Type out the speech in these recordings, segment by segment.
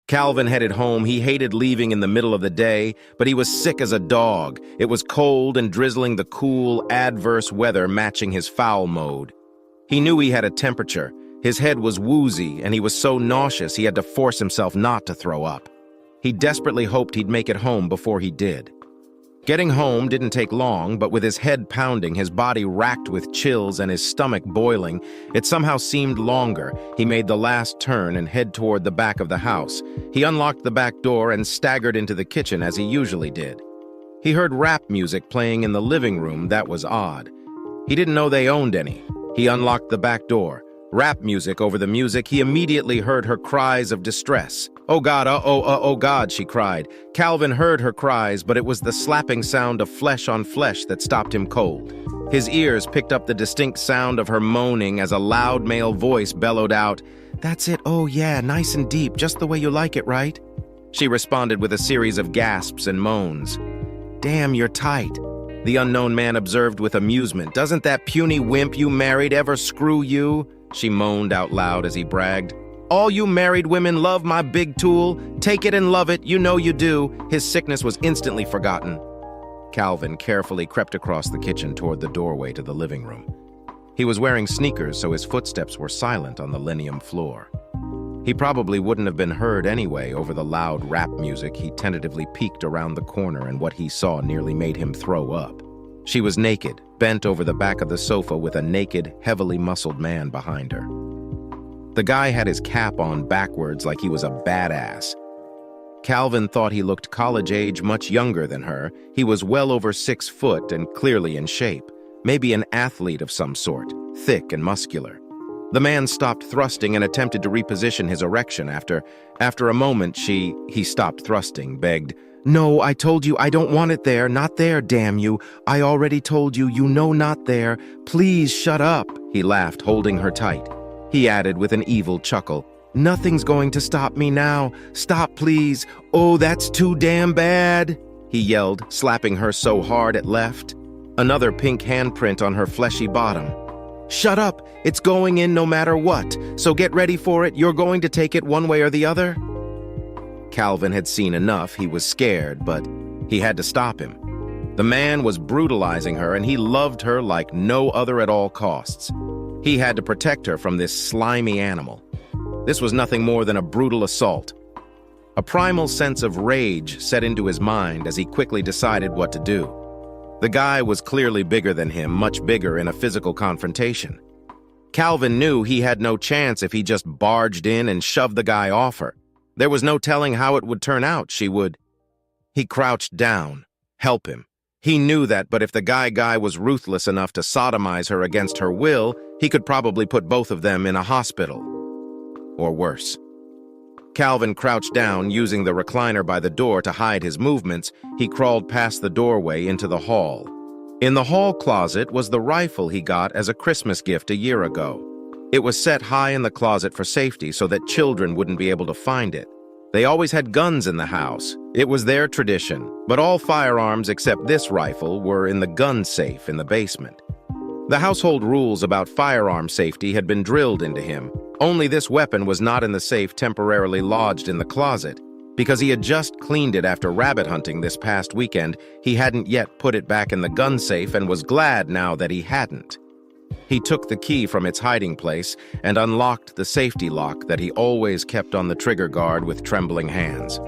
Calvin headed home. He hated leaving in the middle of the day, but he was sick as a dog. It was cold and drizzling, the cool, adverse weather matching his foul mode. He knew he had a temperature. His head was woozy, and he was so nauseous he had to force himself not to throw up. He desperately hoped he'd make it home before he did. Getting home didn't take long, but with his head pounding, his body racked with chills, and his stomach boiling, it somehow seemed longer. He made the last turn and head toward the back of the house. He unlocked the back door and staggered into the kitchen as he usually did. He heard rap music playing in the living room. That was odd. He didn't know they owned any. He unlocked the back door. Rap music over the music, he immediately heard her cries of distress. "Oh God, oh God," she cried. Calvin heard her cries, but it was the slapping sound of flesh on flesh that stopped him cold. His ears picked up the distinct sound of her moaning as a loud male voice bellowed out, "That's it, oh yeah, nice and deep, just the way you like it, right?" She responded with a series of gasps and moans. "Damn, you're tight," the unknown man observed with amusement. "Doesn't that puny wimp you married ever screw you?" She moaned out loud as he bragged. "All you married women love my big tool. Take it and love it, you know you do." His sickness was instantly forgotten. Calvin carefully crept across the kitchen toward the doorway to the living room. He was wearing sneakers, so his footsteps were silent on the linoleum floor. He probably wouldn't have been heard anyway over the loud rap music. He tentatively peeked around the corner, and what he saw nearly made him throw up. She was naked, bent over the back of the sofa with a naked, heavily muscled man behind her. The guy had his cap on backwards like he was a badass. Calvin thought he looked college-age, much younger than her. He was well over 6 foot and clearly in shape, maybe an athlete of some sort, thick and muscular. The man stopped thrusting and attempted to reposition his erection. After a moment, he stopped thrusting, begged, "No, I told you I don't want it there, not there, damn you. I already told you, you know not there. Please shut up." He laughed, holding her tight. He added with an evil chuckle, "Nothing's going to stop me now. Stop, please. Oh, that's too damn bad," he yelled, slapping her so hard it left. Another pink handprint on her fleshy bottom. "Shut up. It's going in no matter what. So get ready for it. You're going to take it one way or the other." Calvin had seen enough. He was scared, but he had to stop him. The man was brutalizing her, and he loved her like no other at all costs. He had to protect her from this slimy animal. This was nothing more than a brutal assault. A primal sense of rage set into his mind as he quickly decided what to do. The guy was clearly bigger than him, much bigger in a physical confrontation. Calvin knew he had no chance if he just barged in and shoved the guy off her. There was no telling how it would turn out. He crouched down. Help him. He knew that, but if the guy was ruthless enough to sodomize her against her will, he could probably put both of them in a hospital. Or worse. Calvin crouched down, using the recliner by the door to hide his movements. He crawled past the doorway into the hall. In the hall closet was the rifle he got as a Christmas gift a year ago. It was set high in the closet for safety so that children wouldn't be able to find it. They always had guns in the house. It was their tradition, but all firearms except this rifle were in the gun safe in the basement. The household rules about firearm safety had been drilled into him. Only this weapon was not in the safe temporarily lodged in the closet. Because he had just cleaned it after rabbit hunting this past weekend, he hadn't yet put it back in the gun safe and was glad now that he hadn't. He took the key from its hiding place and unlocked the safety lock that he always kept on the trigger guard with trembling hands.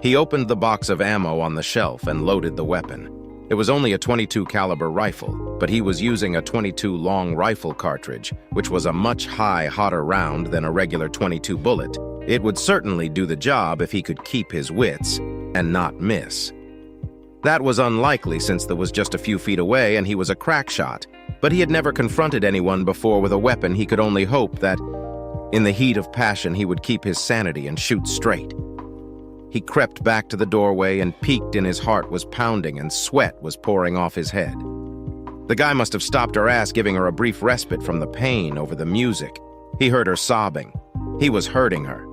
He opened the box of ammo on the shelf and loaded the weapon. It was only a .22 caliber rifle, but he was using a .22 long rifle cartridge, which was a much hotter round than a regular .22 bullet. It would certainly do the job if he could keep his wits and not miss. That was unlikely since there was just a few feet away and he was a crack shot, but he had never confronted anyone before with a weapon. He could only hope that, in the heat of passion, he would keep his sanity and shoot straight. He crept back to the doorway and peeked in. His heart was pounding and sweat was pouring off his head. The guy must have stopped her ass, giving her a brief respite from the pain over the music. He heard her sobbing. He was hurting her.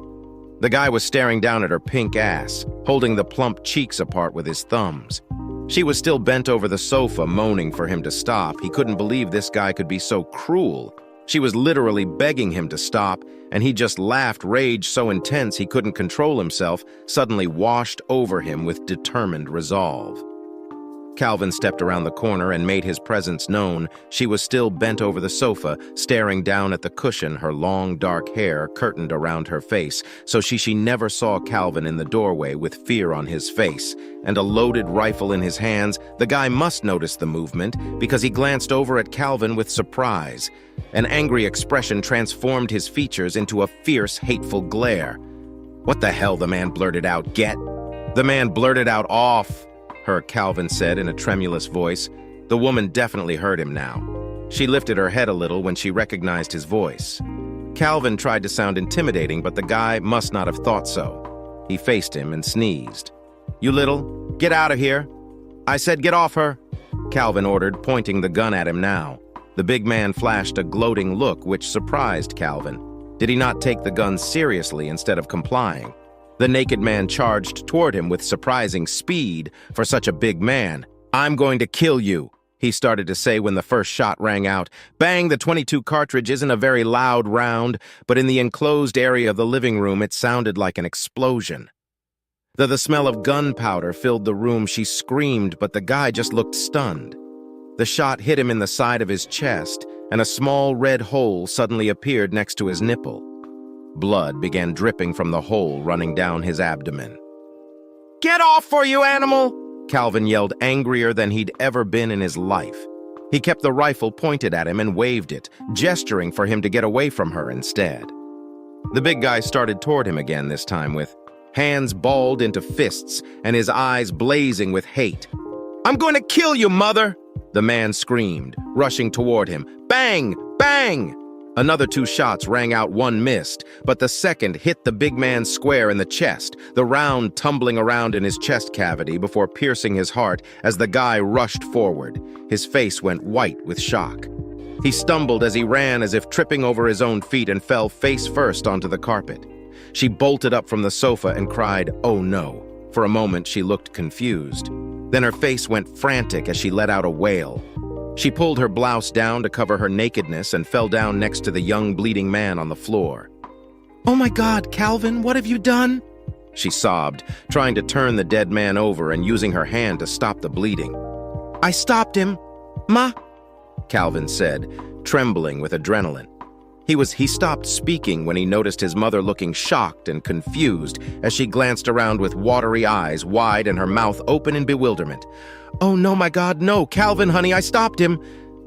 The guy was staring down at her pink ass, holding the plump cheeks apart with his thumbs. She was still bent over the sofa, moaning for him to stop. He couldn't believe this guy could be so cruel. She was literally begging him to stop, and he just laughed, rage so intense he couldn't control himself, suddenly washed over him with determined resolve. Calvin stepped around the corner and made his presence known. She was still bent over the sofa, staring down at the cushion, her long, dark hair curtained around her face, so she never saw Calvin in the doorway with fear on his face, and a loaded rifle in his hands. The guy must notice the movement, because he glanced over at Calvin with surprise. An angry expression transformed his features into a fierce, hateful glare. "What the hell?" the man blurted out. "Get." The man blurted out, "Off," Calvin said in a tremulous voice. The woman definitely heard him now. She lifted her head a little when she recognized his voice. Calvin tried to sound intimidating, but the guy must not have thought so. He faced him and sneezed. "You little, get out of here. I said get off her," Calvin ordered, pointing the gun at him now. The big man flashed a gloating look which surprised Calvin. Did he not take the gun seriously instead of complying? The naked man charged toward him with surprising speed for such a big man. "I'm going to kill you," he started to say when the first shot rang out. Bang! The .22 cartridge isn't a very loud round, but in the enclosed area of the living room it sounded like an explosion. The smell of gunpowder filled the room. She screamed, but the guy just looked stunned. The shot hit him in the side of his chest, and a small red hole suddenly appeared next to his nipple. Blood began dripping from the hole running down his abdomen. "Get off for you, animal!" Calvin yelled, angrier than he'd ever been in his life. He kept the rifle pointed at him and waved it, gesturing for him to get away from her instead. The big guy started toward him again, this time with hands balled into fists and his eyes blazing with hate. "I'm going to kill you, mother!" the man screamed, rushing toward him. Bang! Bang! Another 2 shots rang out, one missed, but the second hit the big man square in the chest, the round tumbling around in his chest cavity before piercing his heart as the guy rushed forward. His face went white with shock. He stumbled as he ran, as if tripping over his own feet, and fell face first onto the carpet. She bolted up from the sofa and cried, "Oh no." For a moment she looked confused. Then her face went frantic as she let out a wail. She pulled her blouse down to cover her nakedness and fell down next to the young bleeding man on the floor. "Oh my God, Calvin, what have you done?" she sobbed, trying to turn the dead man over and using her hand to stop the bleeding. "I stopped him, Ma," Calvin said, trembling with adrenaline. He stopped speaking when he noticed his mother looking shocked and confused as she glanced around with watery eyes wide and her mouth open in bewilderment. "Oh no, my God, no, Calvin, honey, I stopped him,"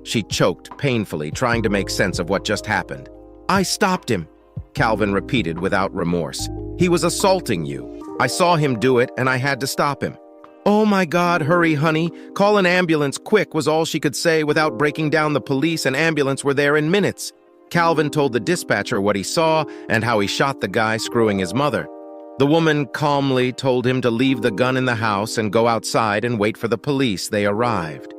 she choked painfully, trying to make sense of what just happened. "I stopped him," Calvin repeated without remorse. "He was assaulting you. I saw him do it and I had to stop him." "Oh my God, hurry, honey. Call an ambulance quick," was all she could say without breaking down. The police and ambulance were there in minutes. Calvin told the dispatcher what he saw and how he shot the guy screwing his mother. The woman calmly told him to leave the gun in the house and go outside and wait for the police. They arrived.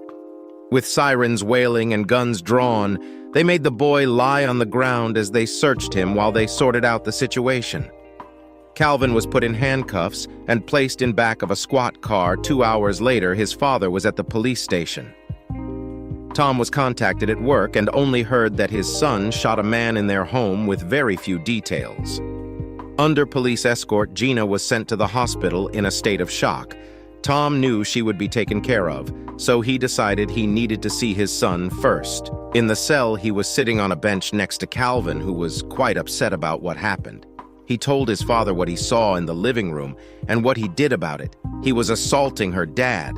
With sirens wailing and guns drawn, they made the boy lie on the ground as they searched him while they sorted out the situation. Calvin was put in handcuffs and placed in back of a squad car. 2 hours later, his father was at the police station. Tom was contacted at work and only heard that his son shot a man in their home with very few details. Under police escort, Gina was sent to the hospital in a state of shock. Tom knew she would be taken care of, so he decided he needed to see his son first. In the cell, he was sitting on a bench next to Calvin, who was quite upset about what happened. He told his father what he saw in the living room and what he did about it. He was assaulting her dad.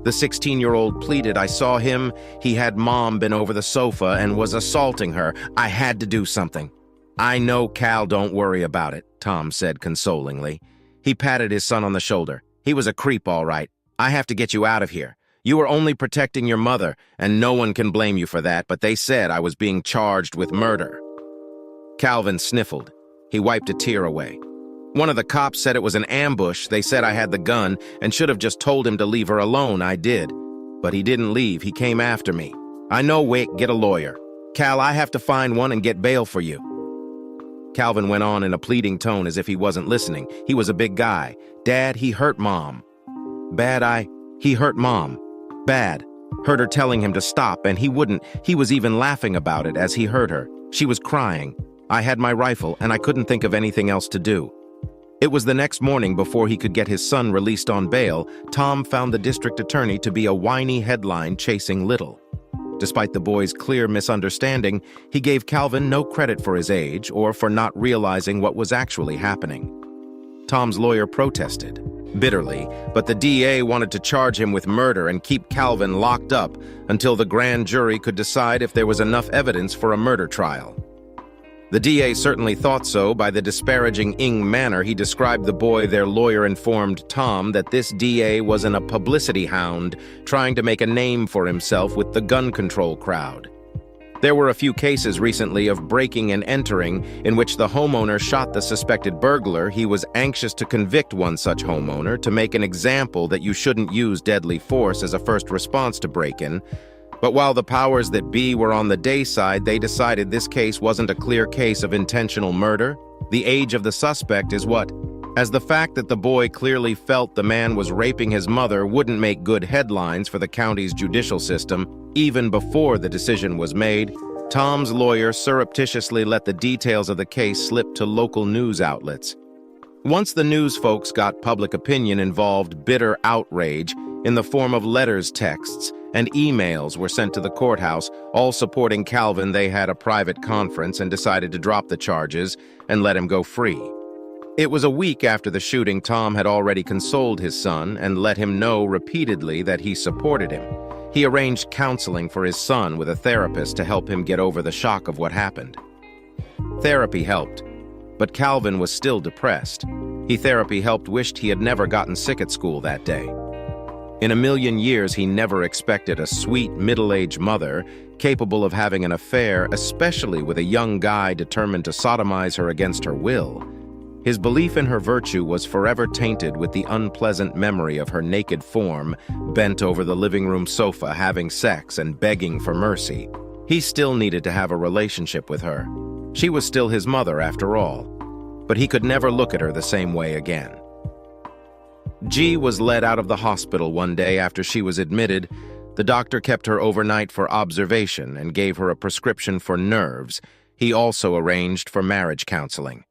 The 16-year-old pleaded, "I saw him. He had Mom been over the sofa and was assaulting her. I had to do something." "I know, Cal, don't worry about it," Tom said consolingly. He patted his son on the shoulder. "He was a creep, all right. I have to get you out of here. You were only protecting your mother, and no one can blame you for that, but they said I was being charged with murder." Calvin sniffled. He wiped a tear away. "One of the cops said it was an ambush. They said I had the gun and should have just told him to leave her alone. I did. But he didn't leave. He came after me. I know, Wick, get a lawyer. Cal, I have to find one and get bail for you." Calvin went on in a pleading tone as if he wasn't listening. He was a big guy. "Dad, he hurt Mom. He hurt Mom. Bad. Heard her telling him to stop, and he wouldn't. He was even laughing about it as he hurt her. She was crying. I had my rifle, and I couldn't think of anything else to do. It was the next morning before he could get his son released on bail. Tom found the district attorney to be a whiny headline chasing little. Despite the boy's clear misunderstanding, he gave Calvin no credit for his age or for not realizing what was actually happening. Tom's lawyer protested, bitterly, but the DA wanted to charge him with murder and keep Calvin locked up until the grand jury could decide if there was enough evidence for a murder trial. The DA certainly thought so by the disparaging manner he described the boy. Their lawyer informed Tom that this DA wasn't a publicity hound trying to make a name for himself with the gun control crowd. There were a few cases recently of breaking and entering in which the homeowner shot the suspected burglar. He was anxious to convict one such homeowner to make an example that you shouldn't use deadly force as a first response to break-in. But while the powers that be were on the day side, they decided this case wasn't a clear case of intentional murder. The age of the suspect is what? As the fact that the boy clearly felt the man was raping his mother wouldn't make good headlines for the county's judicial system. Even before the decision was made, Tom's lawyer surreptitiously let the details of the case slip to local news outlets. Once the news folks got public opinion involved, bitter outrage in the form of letters, texts, and emails were sent to the courthouse, all supporting Calvin. They had a private conference and decided to drop the charges and let him go free. It was a week after the shooting. Tom had already consoled his son and let him know repeatedly that he supported him. He arranged counseling for his son with a therapist to help him get over the shock of what happened. Therapy helped, but Calvin was still depressed. Therapy helped wished he had never gotten sick at school that day. In a million years, he never expected a sweet, middle-aged mother capable of having an affair, especially with a young guy determined to sodomize her against her will. His belief in her virtue was forever tainted with the unpleasant memory of her naked form, bent over the living room sofa, having sex and begging for mercy. He still needed to have a relationship with her. She was still his mother, after all. But he could never look at her the same way again. G was led out of the hospital one day after she was admitted. The doctor kept her overnight for observation and gave her a prescription for nerves. He also arranged for marriage counseling.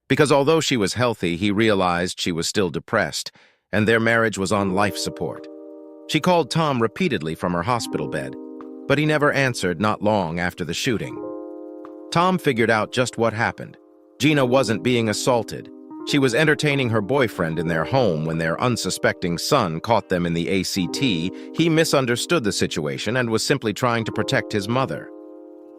Because although she was healthy, he realized she was still depressed, and their marriage was on life support. She called Tom repeatedly from her hospital bed, but he never answered. Not long after the shooting, Tom figured out just what happened. Gina wasn't being assaulted. She was entertaining her boyfriend in their home when their unsuspecting son caught them in the ACT. He misunderstood the situation and was simply trying to protect his mother.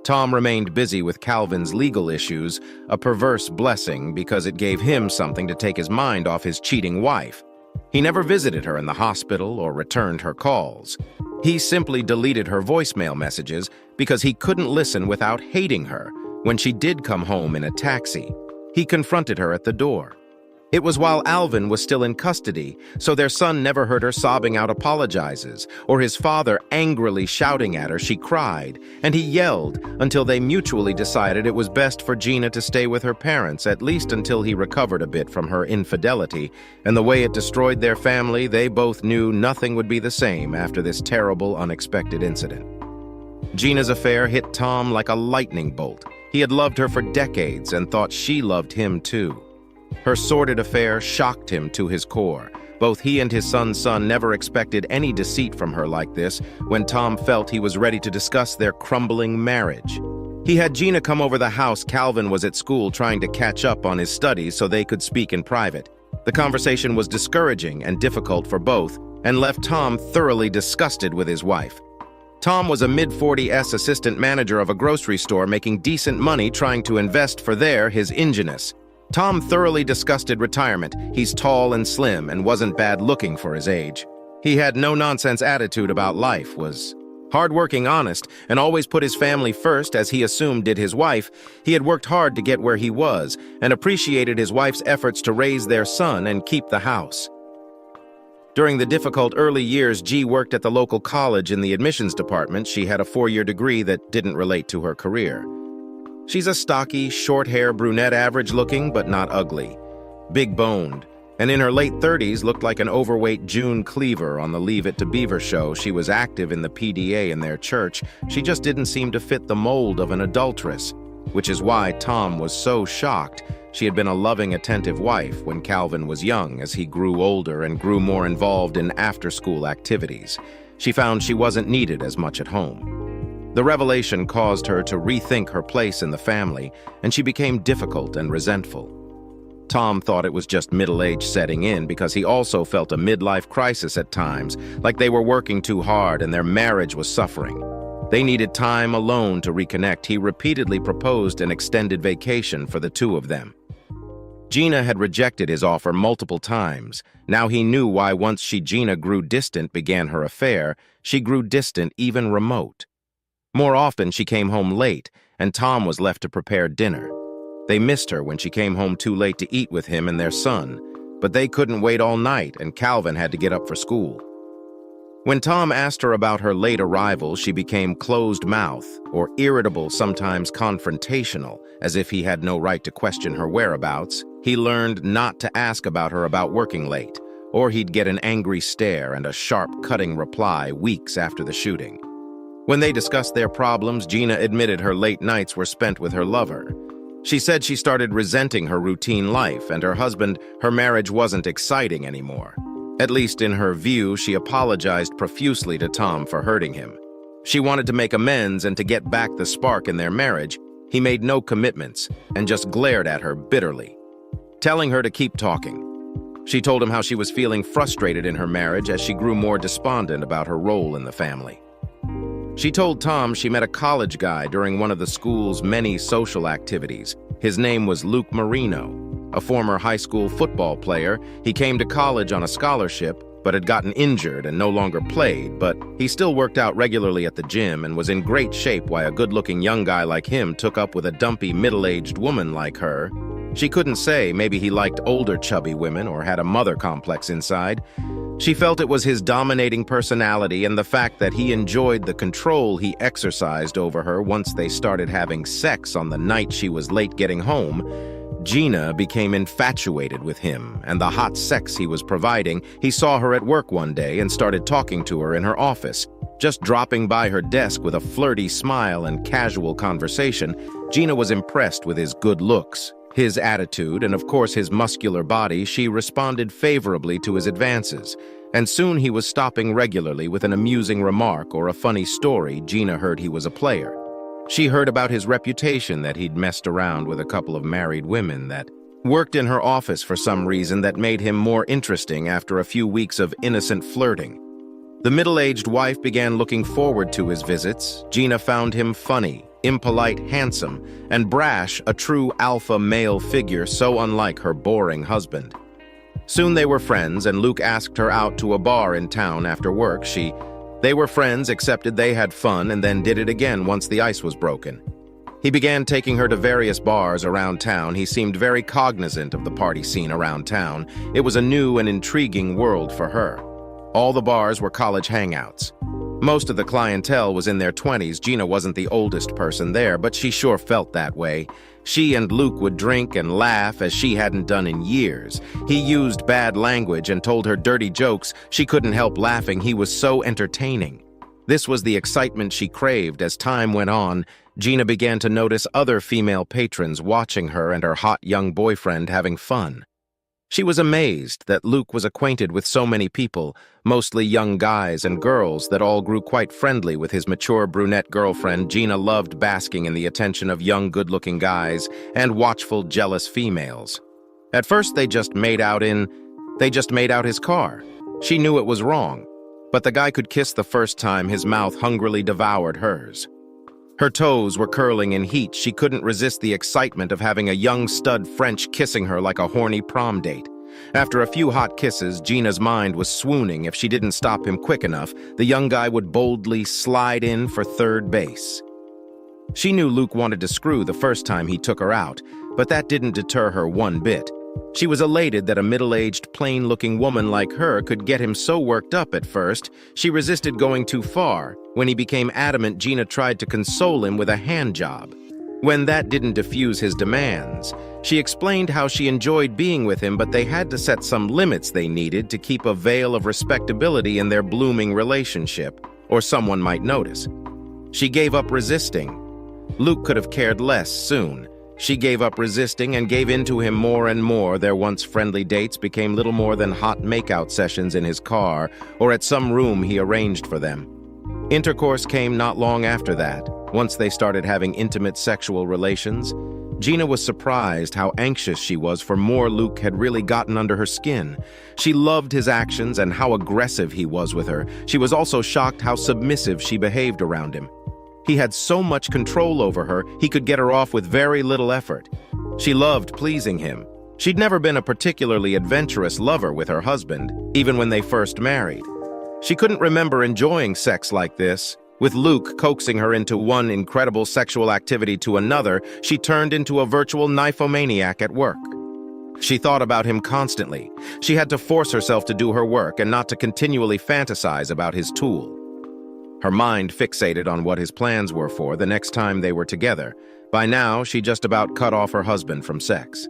Tom remained busy with Calvin's legal issues, a perverse blessing because it gave him something to take his mind off his cheating wife. He never visited her in the hospital or returned her calls. He simply deleted her voicemail messages because he couldn't listen without hating her. When she did come home in a taxi, he confronted her at the door. It was while Alvin was still in custody, so their son never heard her sobbing out apologizes, or his father angrily shouting at her. She cried, and he yelled until they mutually decided it was best for Gina to stay with her parents, at least until he recovered a bit from her infidelity. And the way it destroyed their family, they both knew nothing would be the same after this terrible, unexpected incident. Gina's affair hit Tom like a lightning bolt. He had loved her for decades and thought she loved him too. Her sordid affair shocked him to his core. Both he and his son's son never expected any deceit from her like this. When Tom felt he was ready to discuss their crumbling marriage, he had Gina come over the house. Calvin was at school trying to catch up on his studies so they could speak in private. The conversation was discouraging and difficult for both and left Tom thoroughly disgusted with his wife. Tom was a mid-40s assistant manager of a grocery store making decent money trying to invest for his ingenious. Tom thoroughly disgusted retirement. He's tall and slim and wasn't bad looking for his age. He had no-nonsense attitude about life, was hardworking, honest, and always put his family first, as he assumed did his wife. He had worked hard to get where he was and appreciated his wife's efforts to raise their son and keep the house. During the difficult early years, G worked at the local college in the admissions department. She had a 4-year degree that didn't relate to her career. She's a stocky, short-hair brunette, average-looking but not ugly, big-boned, and in her late 30s looked like an overweight June Cleaver on the Leave It to Beaver show. She was active in the PDA in their church. She just didn't seem to fit the mold of an adulteress, which is why Tom was so shocked. She had been a loving, attentive wife when Calvin was young. As he grew older and grew more involved in after-school activities, she found she wasn't needed as much at home. The revelation caused her to rethink her place in the family, and she became difficult and resentful. Tom thought it was just middle age setting in because he also felt a midlife crisis at times, like they were working too hard and their marriage was suffering. They needed time alone to reconnect. He repeatedly proposed an extended vacation for the two of them. Gina had rejected his offer multiple times. Now he knew why. Once Gina grew distant, began her affair, she grew distant, even remote. More often she came home late, and Tom was left to prepare dinner. They missed her when she came home too late to eat with him and their son, but they couldn't wait all night, and Calvin had to get up for school. When Tom asked her about her late arrival, she became closed-mouthed or irritable, sometimes confrontational, as if he had no right to question her whereabouts. He learned not to ask about her about working late, or he'd get an angry stare and a sharp, cutting reply weeks after the shooting. When they discussed their problems, Gina admitted her late nights were spent with her lover. She said she started resenting her routine life and her marriage wasn't exciting anymore. At least in her view, she apologized profusely to Tom for hurting him. She wanted to make amends and to get back the spark in their marriage. He made no commitments and just glared at her bitterly, telling her to keep talking. She told him how she was feeling frustrated in her marriage as she grew more despondent about her role in the family. She told Tom she met a college guy during one of the school's many social activities. His name was Luke Marino, a former high school football player. He came to college on a scholarship, but had gotten injured and no longer played, but he still worked out regularly at the gym and was in great shape. Why a good-looking young guy like him took up with a dumpy, middle-aged woman like her? She couldn't say. Maybe he liked older, chubby women or had a mother complex inside. She felt it was his dominating personality and the fact that he enjoyed the control he exercised over her. Once they started having sex on the night she was late getting home, Gina became infatuated with him and the hot sex he was providing. He saw her at work one day and started talking to her in her office. Just dropping by her desk with a flirty smile and casual conversation, Gina was impressed with his good looks, his attitude, and of course his muscular body. She responded favorably to his advances, and soon he was stopping regularly with an amusing remark or a funny story. Gina heard he was a player. She heard about his reputation, that he'd messed around with a couple of married women that worked in her office for some reason that made him more interesting after a few weeks of innocent flirting. The middle-aged wife began looking forward to his visits. Gina found him funny, impolite, handsome, and brash, a true alpha male figure, so unlike her boring husband. Soon they were friends, and Luke asked her out to a bar in town after work. They were friends, accepted they had fun, and then did it again once the ice was broken. He began taking her to various bars around town. He seemed very cognizant of the party scene around town. It was a new and intriguing world for her. All the bars were college hangouts. Most of the clientele was in their 20s. Gina wasn't the oldest person there, but she sure felt that way. She and Luke would drink and laugh as she hadn't done in years. He used bad language and told her dirty jokes. She couldn't help laughing. He was so entertaining. This was the excitement she craved. As time went on, Gina began to notice other female patrons watching her and her hot young boyfriend having fun. She was amazed that Luke was acquainted with so many people, mostly young guys and girls that all grew quite friendly with his mature brunette girlfriend. Gina loved basking in the attention of young, good-looking guys and watchful, jealous females. At first, they just made out his car. She knew it was wrong, but the guy could kiss the first time his mouth hungrily devoured hers. Her toes were curling in heat. She couldn't resist the excitement of having a young stud French kissing her like a horny prom date. After a few hot kisses, Gina's mind was swooning. If she didn't stop him quick enough, the young guy would boldly slide in for third base. She knew Luke wanted to screw the first time he took her out, but that didn't deter her one bit. She was elated that a middle-aged, plain-looking woman like her could get him so worked up at first. She resisted going too far. When he became adamant, Gina tried to console him with a hand job. When that didn't diffuse his demands, she explained how she enjoyed being with him, but they had to set some limits they needed to keep a veil of respectability in their blooming relationship, or someone might notice. She gave up resisting. Luke could have cared less soon. She gave up resisting and gave in to him more and more. Their once friendly dates became little more than hot makeout sessions in his car or at some room he arranged for them. Intercourse came not long after that. Once they started having intimate sexual relations, Gina was surprised how anxious she was for more. Luke had really gotten under her skin. She loved his actions and how aggressive he was with her. She was also shocked how submissive she behaved around him. He had so much control over her, he could get her off with very little effort. She loved pleasing him. She'd never been a particularly adventurous lover with her husband, even when they first married. She couldn't remember enjoying sex like this. With Luke coaxing her into one incredible sexual activity to another, she turned into a virtual nymphomaniac at work. She thought about him constantly. She had to force herself to do her work and not to continually fantasize about his tool. Her mind fixated on what his plans were for the next time they were together. By now, she just about cut off her husband from sex.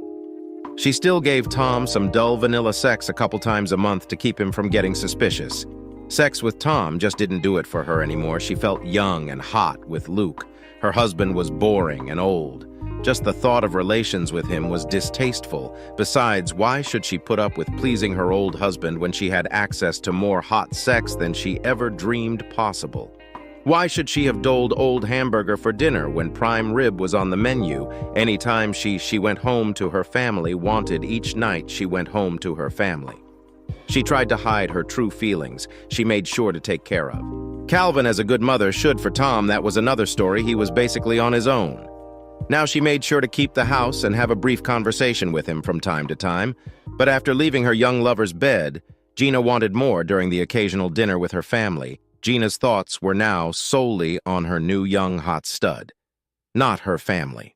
She still gave Tom some dull vanilla sex a couple times a month to keep him from getting suspicious. Sex with Tom just didn't do it for her anymore. She felt young and hot with Luke. Her husband was boring and old. Just the thought of relations with him was distasteful. Besides, why should she put up with pleasing her old husband when she had access to more hot sex than she ever dreamed possible? Why should she have doled Old Hamburger for dinner when prime rib was on the menu? Anytime she went home to her family, wanted each night she went home to her family. She tried to hide her true feelings. She made sure to take care of. Calvin, as a good mother should for Tom, that was another story. He was basically on his own. Now she made sure to keep the house and have a brief conversation with him from time to time. But after leaving her young lover's bed, Gina wanted more during the occasional dinner with her family. Gina's thoughts were now solely on her new young hot stud, not her family.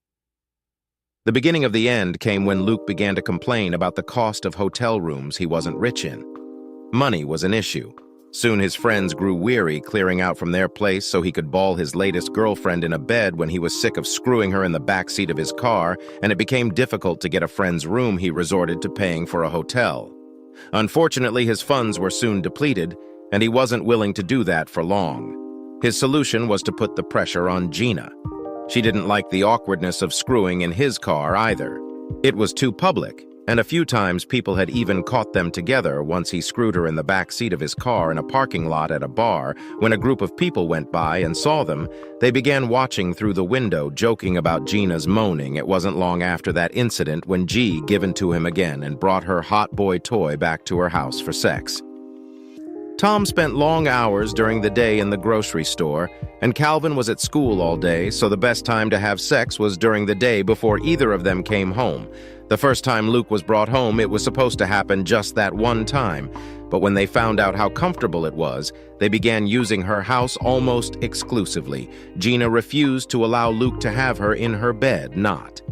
The beginning of the end came when Luke began to complain about the cost of hotel rooms he wasn't rich in. Money was an issue. Soon his friends grew weary clearing out from their place so he could ball his latest girlfriend in a bed when he was sick of screwing her in the back seat of his car, and it became difficult to get a friend's room. He resorted to paying for a hotel. Unfortunately, his funds were soon depleted, and he wasn't willing to do that for long. His solution was to put the pressure on Gina. She didn't like the awkwardness of screwing in his car either. It was too public, and a few times people had even caught them together. Once he screwed her in the back seat of his car in a parking lot at a bar. When a group of people went by and saw them, they began watching through the window, joking about Gina's moaning. It wasn't long after that incident when G given to him again and brought her hot boy toy back to her house for sex. Tom spent long hours during the day in the grocery store, and Calvin was at school all day, so the best time to have sex was during the day before either of them came home. The first time Luke was brought home, it was supposed to happen just that one time, but when they found out how comfortable it was, they began using her house almost exclusively. Gina refused to allow Luke to have her in her bed, not.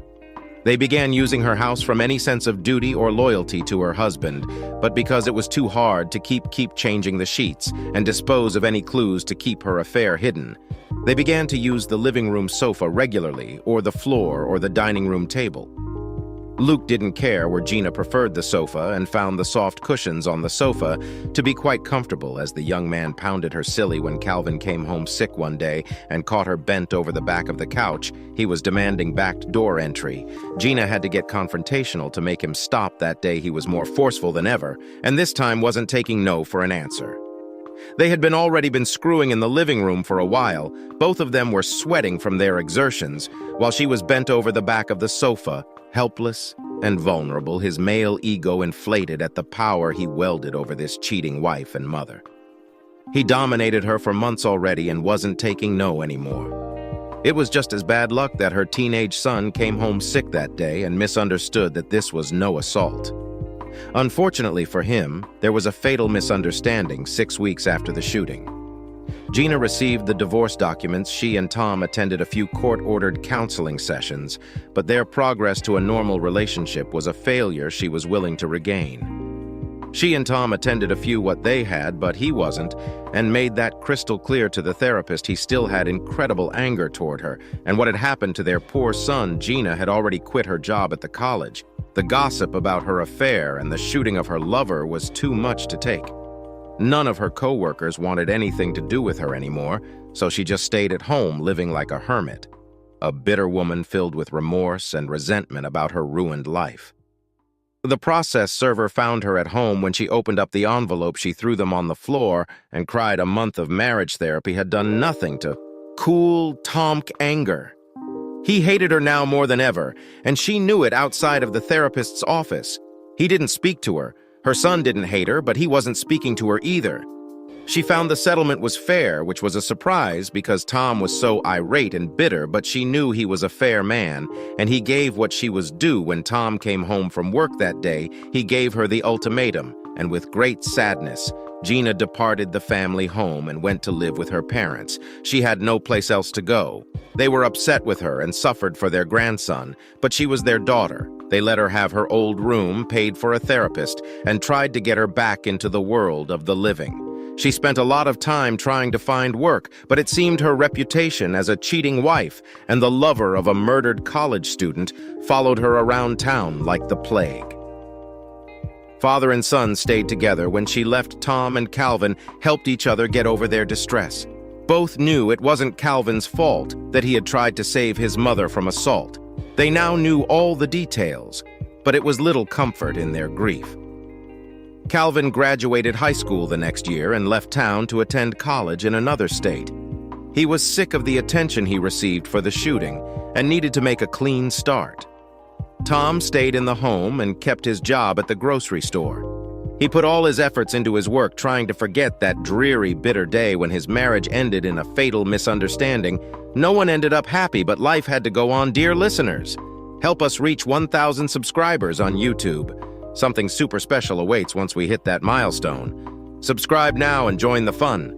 They began using her house from any sense of duty or loyalty to her husband, but because it was too hard to keep changing the sheets and dispose of any clues to keep her affair hidden. They began to use the living room sofa regularly, or the floor or the dining room table. Luke didn't care where Gina preferred the sofa and found the soft cushions on the sofa to be quite comfortable as the young man pounded her silly when Calvin came home sick one day and caught her bent over the back of the couch. He was demanding back door entry. Gina had to get confrontational to make him stop. That day he was more forceful than ever, and this time wasn't taking no for an answer. They had already been screwing in the living room for a while. Both of them were sweating from their exertions, while she was bent over the back of the sofa, helpless and vulnerable, his male ego inflated at the power he wielded over this cheating wife and mother. He dominated her for months already and wasn't taking no anymore. It was just as bad luck that her teenage son came home sick that day and misunderstood that this was no assault. Unfortunately for him, there was a fatal misunderstanding 6 weeks after the shooting. Gina received the divorce documents. She and Tom attended a few court-ordered counseling sessions, but their progress to a normal relationship was a failure she was willing to regain. She and Tom attended a few what they had, but he wasn't, and made that crystal clear to the therapist he still had incredible anger toward her, and what had happened to their poor son. Gina had already quit her job at the college. The gossip about her affair and the shooting of her lover was too much to take. None of her co-workers wanted anything to do with her anymore, so she just stayed at home living like a hermit, a bitter woman filled with remorse and resentment about her ruined life. The process server found her at home. When she opened up the envelope, she threw them on the floor and cried a month of marriage therapy had done nothing to cool Tom's anger. He hated her now more than ever, and she knew it outside of the therapist's office. He didn't speak to her. Her son didn't hate her, but he wasn't speaking to her either. She found the settlement was fair, which was a surprise because Tom was so irate and bitter, but she knew he was a fair man, and he gave what she was due. When Tom came home from work that day, he gave her the ultimatum, and with great sadness, Gina departed the family home and went to live with her parents. She had no place else to go. They were upset with her and suffered for their grandson, but she was their daughter. They let her have her old room, paid for a therapist, and tried to get her back into the world of the living. She spent a lot of time trying to find work, but it seemed her reputation as a cheating wife and the lover of a murdered college student followed her around town like the plague. Father and son stayed together. When she left, Tom and Calvin helped each other get over their distress. Both knew it wasn't Calvin's fault that he had tried to save his mother from assault. They now knew all the details, but it was little comfort in their grief. Calvin graduated high school the next year and left town to attend college in another state. He was sick of the attention he received for the shooting and needed to make a clean start. Tom stayed in the home and kept his job at the grocery store. He put all his efforts into his work, trying to forget that dreary, bitter day when his marriage ended in a fatal misunderstanding. No one ended up happy, but life had to go on. Dear listeners, help us reach 1,000 subscribers on YouTube. Something super special awaits once we hit that milestone. Subscribe now and join the fun.